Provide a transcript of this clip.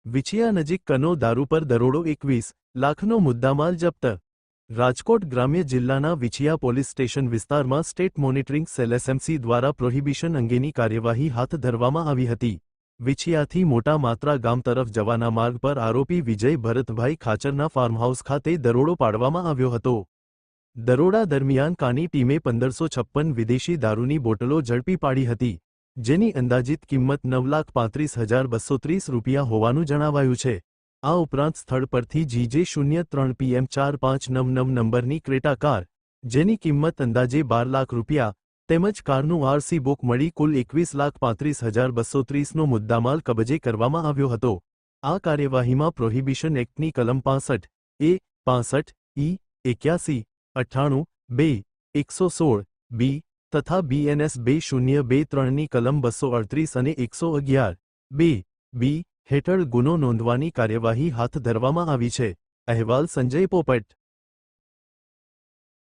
વિછિયા નજીક કનો દારૂ પર દરોડો 21 લાખનો મુદ્દામાલ જપ્ત। રાજકોટ ગ્રામ્ય જિલ્લાના વિછિયા પોલીસ સ્ટેશન વિસ્તારમાં સ્ટેટ મોનિટરિંગ સેલ એસએમસી દ્વારા પ્રોહિબિશન અંગેની કાર્યવાહી હાથ ધરવામાં આવી હતી। વિછિયાથી મોટા માત્રા ગામ તરફ જવાના માર્ગ પર આરોપી વિજય ભરતભાઈ ખાચરના ફાર્મહાઉસ ખાતે દરોડો પાડવામાં આવ્યો હતો। દરોડા દરમિયાન કાની ટીમે 1556 વિદેશી દારૂની બોટલો ઝડપી પાડી હતી, જેની અંદાજિત કિંમત 9,35,230 રૂપિયા હોવાનું જણાવાયું છે। આ ઉપરાંત સ્થળ પરથી GJ03 PM 4599 નંબરની ક્રેટા કાર, જેની કિંમત અંદાજે 12 લાખ રૂપિયા, તેમજ કારનું આરસી બુક મળી કુલ 21,35,230નો મુદ્દામાલ કબજે કરવામાં આવ્યો હતો। આ કાર્યવાહીમાં પ્રોહિબિશન એક્ટની કલમ 65 A, 65 E, 81, 98, 2, 116, B તથા BNS 2023ની કલમ 238 અને 111, 2, B હેઠળ ગુનો નોંધવાની કાર્યવાહી હાથ ધરવામાં આવી છે। અહેવાલ સંજય પોપટ।